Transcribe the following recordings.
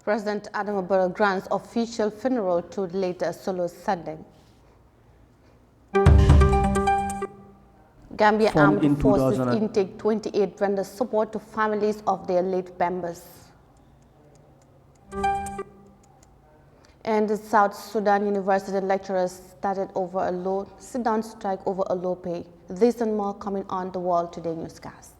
President Adama Barrow grants official funeral to later Solo Sandeng. Gambia Armed Forces Intake 28 renders support to families of their late members. And the South Sudan University lecturers sit down strike over a low pay. This and more coming on the World Today newscast.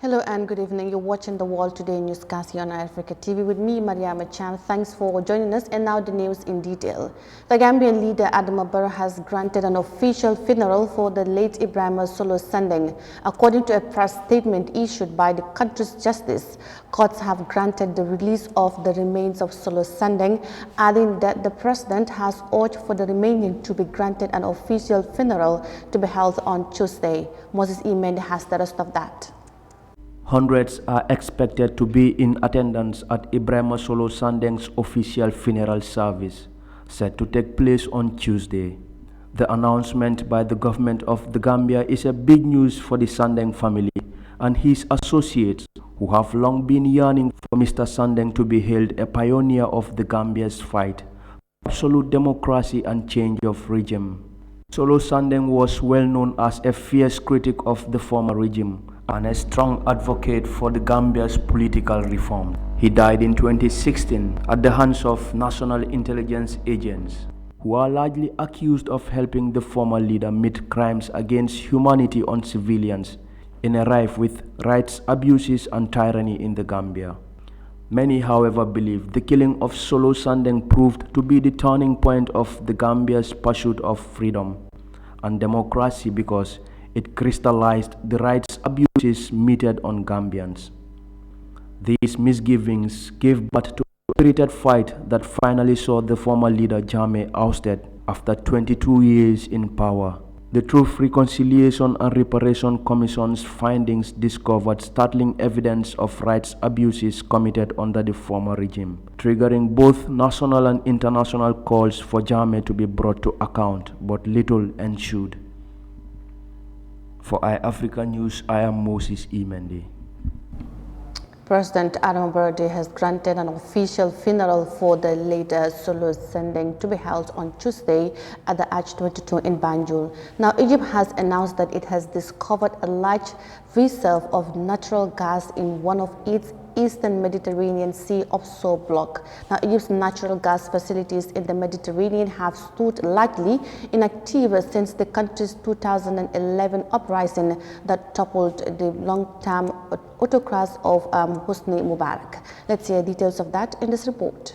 Hello and good evening. You're watching the World Today newscast here on Eyeafrica TV with me, Yahya Jammeh. Thanks for joining us. And now the news in detail. The Gambian leader Adama Barrow has granted an official funeral for the late Ibrahim Solo Sandeng. According to a press statement issued by the country's justice, courts have granted the release of the remains of Solo Sandeng, adding that the president has urged for the remaining to be granted an official funeral to be held on Tuesday. Moses Imende has the rest of that. Hundreds are expected to be in attendance at Ibrahim Solo Sandeng's official funeral service, set to take place on Tuesday. The announcement by the government of the Gambia is a big news for the Sandeng family and his associates, who have long been yearning for Mr. Sandeng to be hailed a pioneer of the Gambia's fight for absolute democracy and change of regime. Solo Sandeng was well known as a fierce critic of the former regime and a strong advocate for the Gambia's political reform. He died in 2016 at the hands of national intelligence agents, who are largely accused of helping the former leader commit crimes against humanity on civilians in a rife with rights abuses and tyranny in the Gambia. Many, however, believe the killing of Solo Sandeng proved to be the turning point of the Gambia's pursuit of freedom and democracy because it crystallized the rights abuses meted on Gambians. These misgivings gave birth to a spirited fight that finally saw the former leader Jammeh ousted after 22 years in power. The Truth, Reconciliation and Reparation Commission's findings discovered startling evidence of rights abuses committed under the former regime, triggering both national and international calls for Jammeh to be brought to account, but little ensued. For Eyeafrica News, I am Moses Imende. President Adama Barrow has granted an official funeral for the late Solo Sandeng to be held on Tuesday at the Arch-22 in Banjul. Now, Egypt has announced that it has discovered a large reserve of natural gas in one of its Eastern Mediterranean Sea offshore block. Now, Egypt's natural gas facilities in the Mediterranean have stood largely inactive since the country's 2011 uprising that toppled the long-term autocracy of Hosni Mubarak. Let's hear details of that in this report.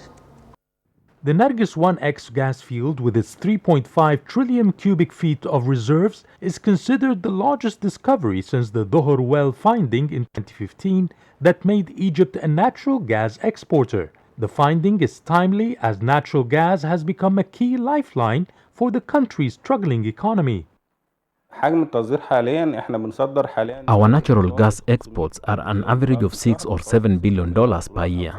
The Nargis 1X gas field, with its 3.5 trillion cubic feet of reserves, is considered the largest discovery since the Dohor well finding in 2015 that made Egypt a natural gas exporter. The finding is timely as natural gas has become a key lifeline for the country's struggling economy. Our natural gas exports are an average of $6 or $7 billion per year.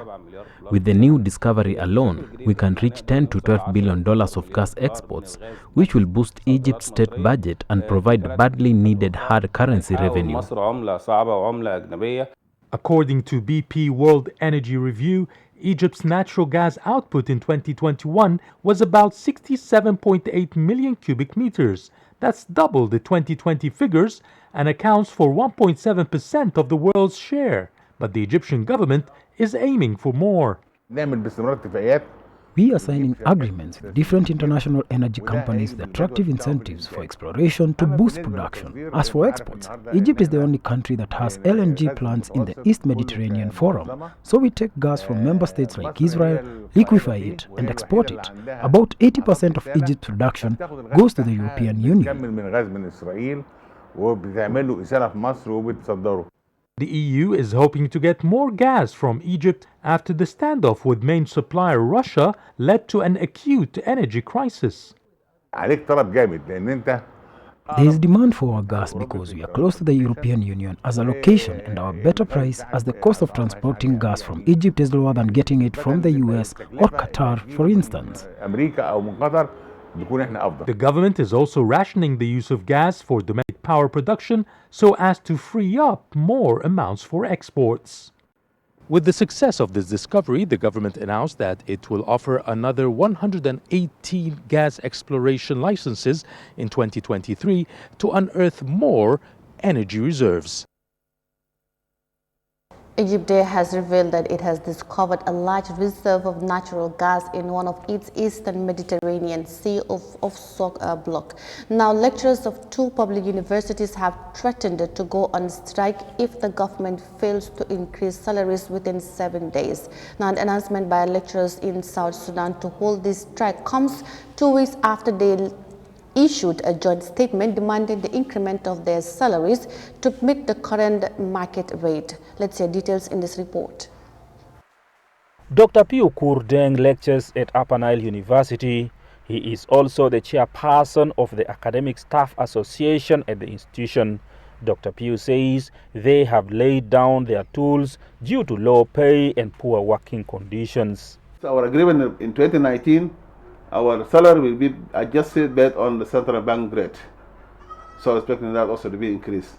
With the new discovery alone, we can reach $10 to $12 billion of gas exports, which will boost Egypt's state budget and provide badly needed hard currency revenue. According to BP World Energy Review, Egypt's natural gas output in 2021 was about 67.8 million cubic meters. That's double the 2020 figures and accounts for 1.7% of the world's share. But the Egyptian government is aiming for more. We are signing agreements with different international energy companies with attractive incentives for exploration to boost production. As for exports, Egypt is the only country that has LNG plants in the East Mediterranean Forum. So we take gas from member states like Israel, liquefy it, and export it. About 80% of Egypt's production goes to the European Union. The EU is hoping to get more gas from Egypt after the standoff with main supplier Russia led to an acute energy crisis. There is demand for our gas because we are close to the European Union as a location and our better price, as the cost of transporting gas from Egypt is lower than getting it from the US or Qatar, for instance. The government is also rationing the use of gas for domestic power production so as to free up more amounts for exports. With the success of this discovery, the government announced that it will offer another 118 gas exploration licenses in 2023 to unearth more energy reserves. Egypt has revealed that it has discovered a large reserve of natural gas in one of its eastern Mediterranean Sea offshore block. Now, lecturers of 2 public universities have threatened to go on strike if the government fails to increase salaries within 7 days. Now, an announcement by lecturers in South Sudan to hold this strike comes 2 weeks after they issued a joint statement demanding the increment of their salaries to meet the current market rate. Let's hear details in this report. Dr. Piu Kurdeng lectures at Upper Nile University. He is also the chairperson of the Academic Staff Association at the institution. Dr. Piu says they have laid down their tools due to low pay and poor working conditions. Our agreement in 2019, our salary will be adjusted based on the central bank rate. So expecting that also to be increased.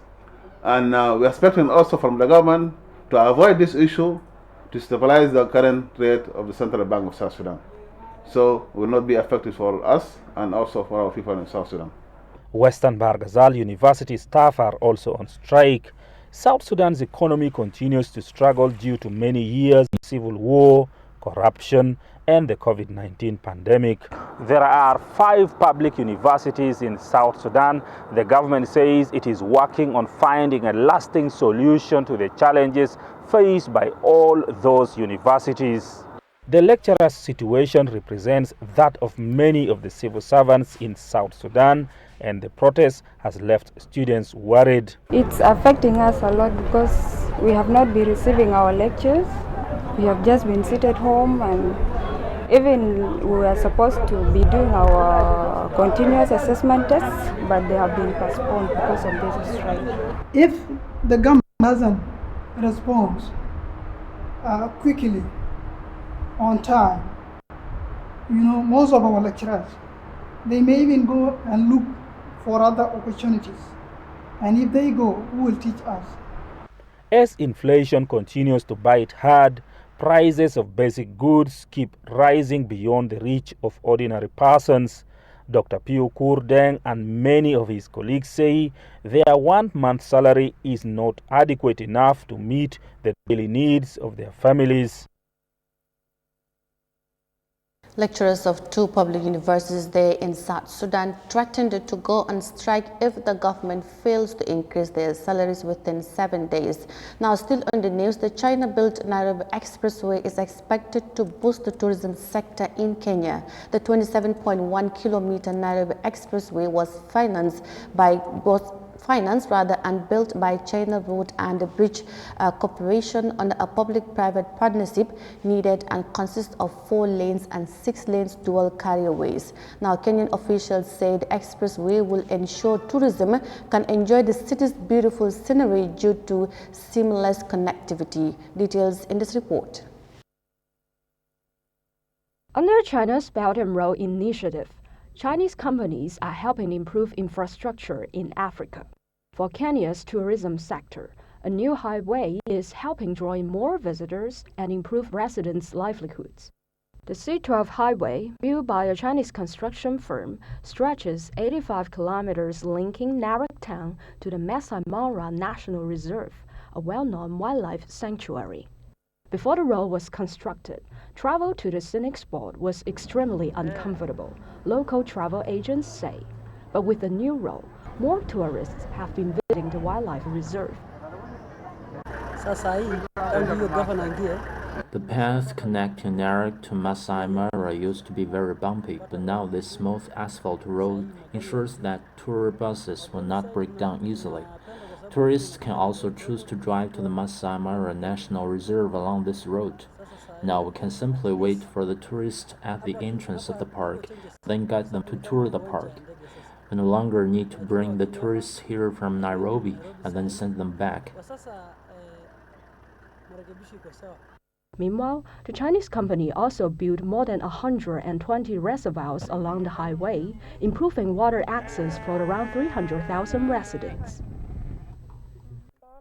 And we're expecting also from the government to avoid this issue to stabilize the current rate of the Central Bank of South Sudan. So it will not be effective for us and also for our people in South Sudan. Western Barghazal University staff are also on strike. South Sudan's economy continues to struggle due to many years of civil war, corruption, and the COVID-19 pandemic. There are 5 public universities in South Sudan. The government says it is working on finding a lasting solution to the challenges faced by all those universities. The lecturers' situation represents that of many of the civil servants in South Sudan, and the protest has left students worried. It's affecting us a lot because we have not been receiving our lectures. We have just been seated home, and even we were supposed to be doing our continuous assessment tests, but they have been postponed because of this strike. If the government doesn't respond quickly, on time, most of our lecturers, they may even go and look for other opportunities. And if they go, who will teach us? As inflation continues to bite hard, prices of basic goods keep rising beyond the reach of ordinary persons. Dr. Piu Kurdeng and many of his colleagues say their 1-month salary is not adequate enough to meet the daily needs of their families. Lecturers of 2 public universities there in South Sudan threatened to go on strike if the government fails to increase their salaries within 7 days. Now, still on the news, the China-built Nairobi Expressway is expected to boost the tourism sector in Kenya. The 27.1-kilometer Nairobi Expressway was financed and built by China Road and Bridge Corporation under a public-private partnership needed and consists of 4 lanes and 6 lanes dual carrierways. Now, Kenyan officials say the expressway will ensure tourism can enjoy the city's beautiful scenery due to seamless connectivity. Details in this report. Under China's Belt and Road Initiative, Chinese companies are helping improve infrastructure in Africa. For Kenya's tourism sector, a new highway is helping draw in more visitors and improve residents' livelihoods. The C12 highway, built by a Chinese construction firm, stretches 85 kilometers linking Narok town to the Masai Mara National Reserve, a well-known wildlife sanctuary. Before the road was constructed, travel to the scenic spot was extremely uncomfortable, local travel agents say. But with the new road, more tourists have been visiting the wildlife reserve. The path connecting Narok to Masai Mara used to be very bumpy, but now this smooth asphalt road ensures that tour buses will not break down easily. Tourists can also choose to drive to the Masai Mara National Reserve along this road. Now we can simply wait for the tourists at the entrance of the park, then guide them to tour the park. We no longer need to bring the tourists here from Nairobi and then send them back. Meanwhile, the Chinese company also built more than 120 reservoirs along the highway, improving water access for around 300,000 residents.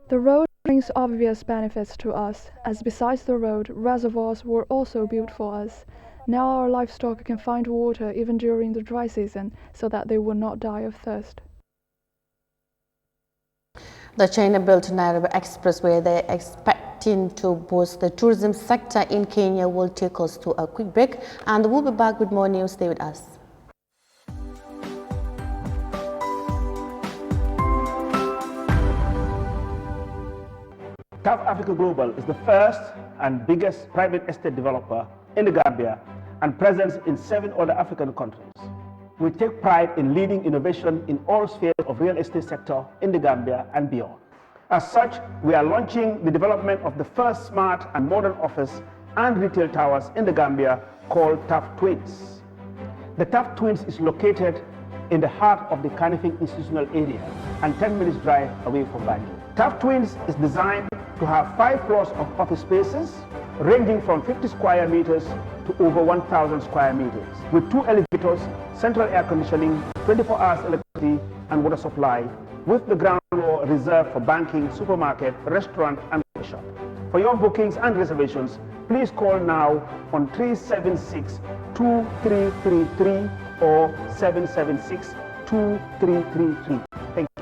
The road brings obvious benefits to us, as besides the road, reservoirs were also built for us. Now our livestock can find water even during the dry season, so that they will not die of thirst. The China-built Nairobi Expressway they are expecting to boost the tourism sector in Kenya will take us to a quick break, and we'll be back with more news. Stay with us. Africa Global is the first and biggest private estate developer in the Gambia and presence in 7 other African countries. We take pride in leading innovation in all spheres of real estate sector in the Gambia and beyond. As such, we are launching the development of the first smart and modern office and retail towers in the Gambia called TAF Twins. The TAF Twins is located in the heart of the Kanifing institutional area and 10 minutes drive away from Banjul. TAF Twins is designed to have 5 floors of office spaces ranging from 50 square meters to over 1,000 square meters, with 2 elevators, central air conditioning, 24 hours electricity and water supply, with the ground floor reserved for banking, supermarket, restaurant and shop. For your bookings and reservations, please call now on 376-2333 or 776-2333. Thank you.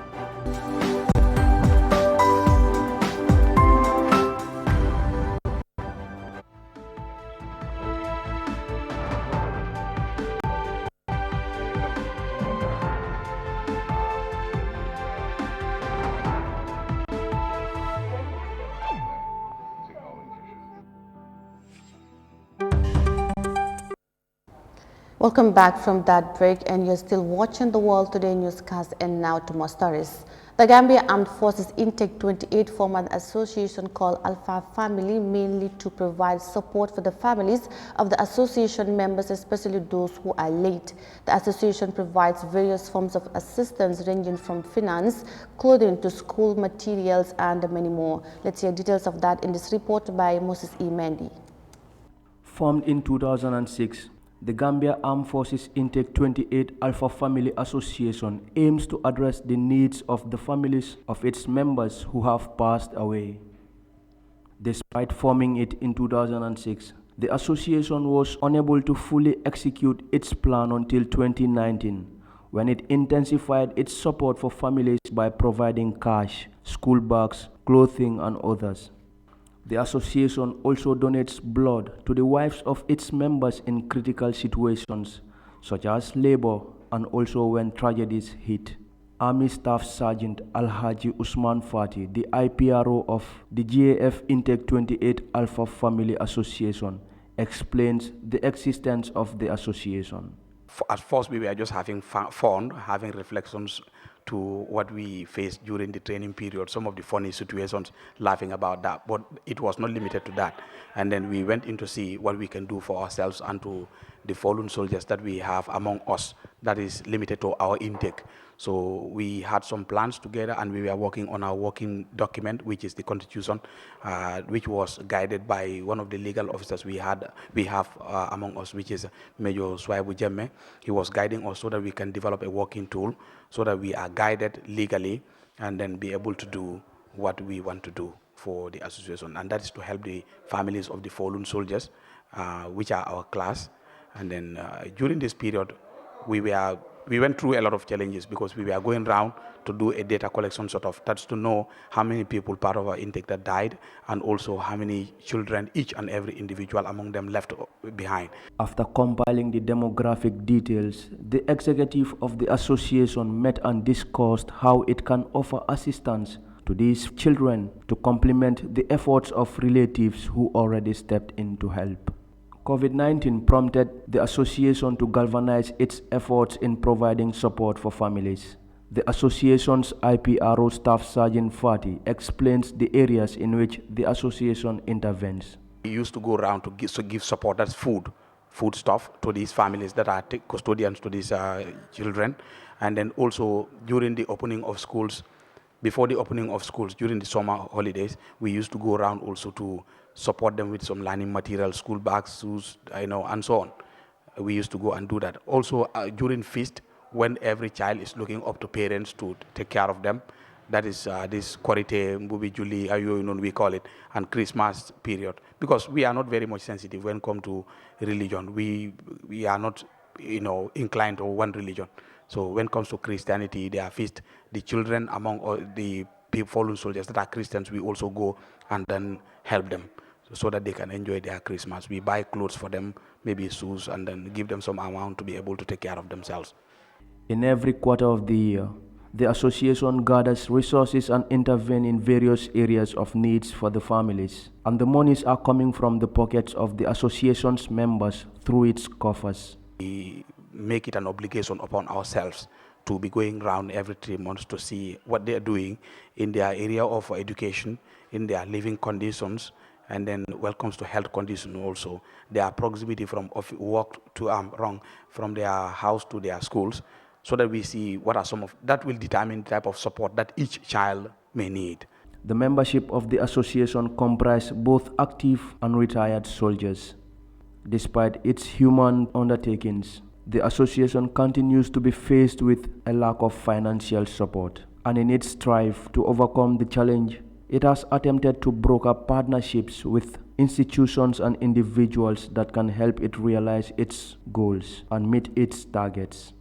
Welcome back from that break, and you're still watching the World Today newscast. And now to more stories. The Gambia Armed Forces Intake 28 form an association called Alpha Family, mainly to provide support for the families of the association members, especially those who are late. The association provides various forms of assistance ranging from finance, clothing to school materials and many more. Let's hear details of that in this report by Moses E. Mendy. Formed in 2006, the Gambia Armed Forces Intake 28 Alpha Family Association aims to address the needs of the families of its members who have passed away. Despite forming it in 2006, the association was unable to fully execute its plan until 2019, when it intensified its support for families by providing cash, school bags, clothing, and others. The association also donates blood to the wives of its members in critical situations, such as labor and also when tragedies hit. Army Staff Sergeant Alhaji Usman Fati, the IPRO of the GAF Intake 28 Alpha Family Association, explains the existence of the association. At first, we were just having fun, having reflections to what we faced during the training period, some of the funny situations, laughing about that. But it was not limited to that. And then we went in to see what we can do for ourselves and to the fallen soldiers that we have among us that is limited to our intake. So we had some plans together and we were working on our working document, which is the Constitution, which was guided by one of the legal officers we have among us, which is Major Yahya Jammeh. He was guiding us so that we can develop a working tool so that we are guided legally and then be able to do what we want to do for the association. And that is to help the families of the fallen soldiers, which are our class. And then during this period, we went through a lot of challenges because we were going around to do a data collection sort of, that's to know how many people part of our intake that died and also how many children each and every individual among them left behind. After compiling the demographic details, the executive of the association met and discussed how it can offer assistance to these children to complement the efforts of relatives who already stepped in to help. COVID-19 prompted the association to galvanize its efforts in providing support for families. The association's IPRO Staff Sergeant Fati explains the areas in which the association intervenes. We used to go around to give support, that's food stuff to these families that are custodians to these children. And then also during the opening of schools, before the opening of schools, during the summer holidays, we used to go around also to support them with some learning materials, school bags, shoes, and so on. We used to go and do that. Also during feast, when every child is looking up to parents to take care of them, that is this Korite, Mbubi Juli, we call it, and Christmas period. Because we are not very much sensitive when it comes to religion. We are not, inclined to one religion. So when it comes to Christianity, their feast, the children among all the fallen soldiers that are Christians, we also go and then help them so that they can enjoy their Christmas. We buy clothes for them, maybe shoes, and then give them some amount to be able to take care of themselves. In every quarter of the year, the association gathers resources and intervenes in various areas of needs for the families, and the monies are coming from the pockets of the association's members through its coffers. We make it an obligation upon ourselves to be going around every 3 months to see what they are doing in their area of education, in their living conditions, and then when it comes to health conditions also, their proximity from work to from their house to their schools, so that we see what are some of that will determine the type of support that each child may need. The membership of the association comprises both active and retired soldiers. Despite its human undertakings, the association continues to be faced with a lack of financial support, and in its strive to overcome the challenge, it has attempted to broker partnerships with institutions and individuals that can help it realize its goals and meet its targets.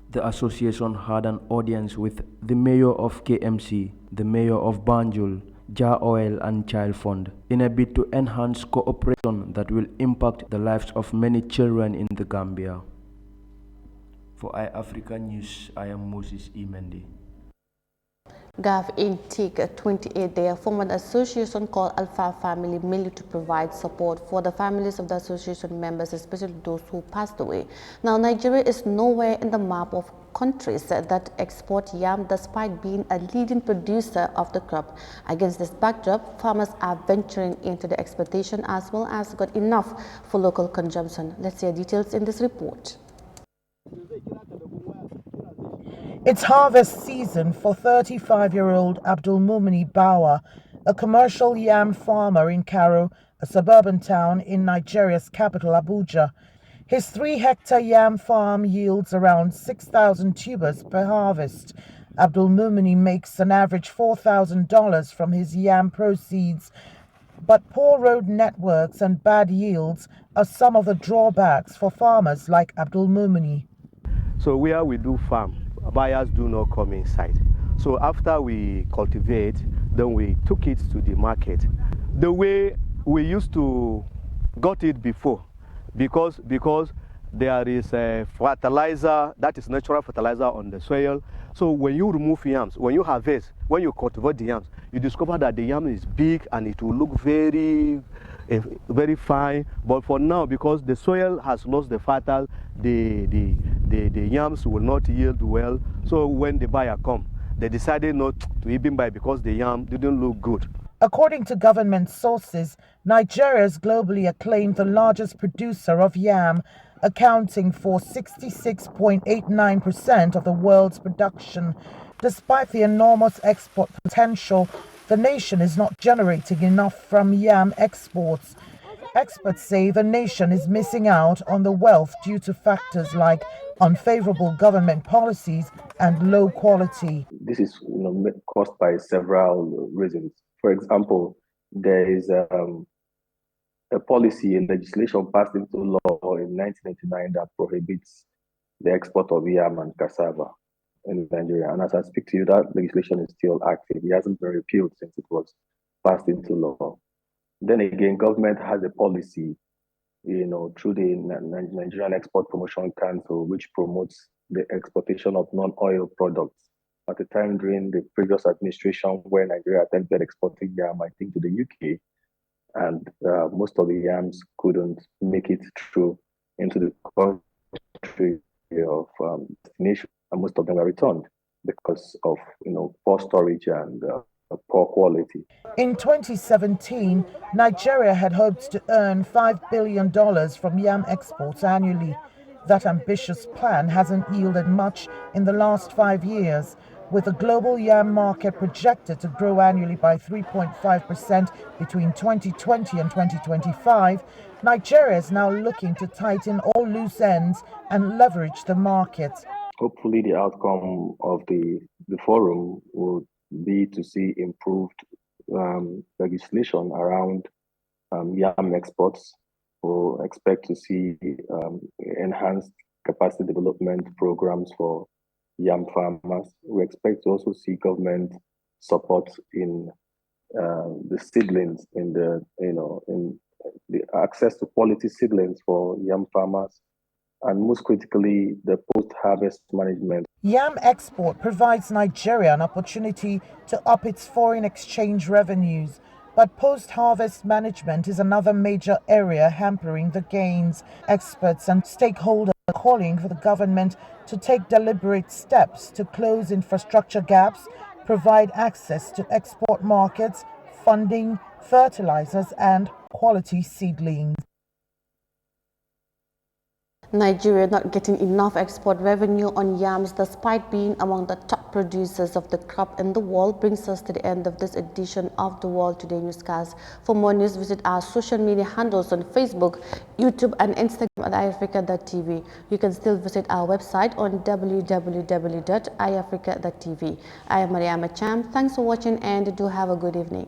The association had an audience with the mayor of KMC, the mayor of Banjul, Jar Oil and Child Fund in a bid to enhance cooperation that will impact the lives of many children in the Gambia. For Eyeafrica News, I am Moses Imendi. Gav in TIC 28, they formed an association called Alpha Family, mainly to provide support for the families of the association members, especially those who passed away. Now, Nigeria is nowhere in the map of countries that export yam, despite being a leading producer of the crop. Against this backdrop, farmers are venturing into the exportation as well as got enough for local consumption. Let's hear details in this report. It's harvest season for 35-year-old Abdul Mumini Bawa, a commercial yam farmer in Karo, a suburban town in Nigeria's capital, Abuja. His 3-hectare yam farm yields around 6,000 tubers per harvest. Abdul Mumini makes an average $4,000 from his yam proceeds, but poor road networks and bad yields are some of the drawbacks for farmers like Abdul Mumini. So where we do farm, buyers do not come inside. So after we cultivate, then we took it to the market. The way we used to got it before, because there is a fertilizer, that is natural fertilizer on the soil. So when you remove yams, when you harvest, when you cultivate the yams, you discover that the yam is big and it will look very fine. But for now, because the soil has lost the fertile, the yams will not yield well. So when the buyer come, they decided not to even buy because the yam didn't look good. According to government sources, Nigeria is globally acclaimed the largest producer of yam, accounting for 66.89% of the world's production. Despite the enormous export potential, the nation is not generating enough from yam exports. Experts say the nation is missing out on the wealth due to factors like unfavorable government policies and low quality. This is caused by several reasons. For example, there is a policy and legislation passed into law in 1999 that prohibits the export of yam and cassava in Nigeria. And as I speak to you, that legislation is still active. It hasn't been repealed since it was passed into law. Then again, government has a policy, through the Nigerian Export Promotion Council, which promotes the exportation of non-oil products. At the time during the previous administration, where Nigeria attempted exporting yam, I think, to the UK, and most of the yams couldn't make it through into the country of destination, and most of them were returned because of poor storage and poor quality. In 2017, Nigeria had hoped to earn $5 billion from yam exports annually. That ambitious plan hasn't yielded much in the last 5 years, with the global yam market projected to grow annually by 3.5% between 2020 and 2025. Nigeria is now looking to tighten all loose ends and leverage the market. Hopefully the outcome of the forum will be to see improved legislation around yam exports. We'll expect to see enhanced capacity development programs for yam farmers. We expect to also see government support in the seedlings, in the access to quality seedlings for yam farmers, and most critically, the post-harvest management. Yam export provides Nigeria an opportunity to up its foreign exchange revenues, but post-harvest management is another major area hampering the gains. Experts and stakeholders are calling for the government to take deliberate steps to close infrastructure gaps, provide access to export markets, funding, fertilizers, and quality seedlings. Nigeria not getting enough export revenue on yams despite being among the top producers of the crop in the world brings us to the end of this edition of The World Today Newscast. For more news, visit our social media handles on Facebook, YouTube and Instagram at Eyeafrica.tv. You can still visit our website on www.eyeafrica.tv. I am Yahya Jammeh. Thanks for watching and do have a good evening.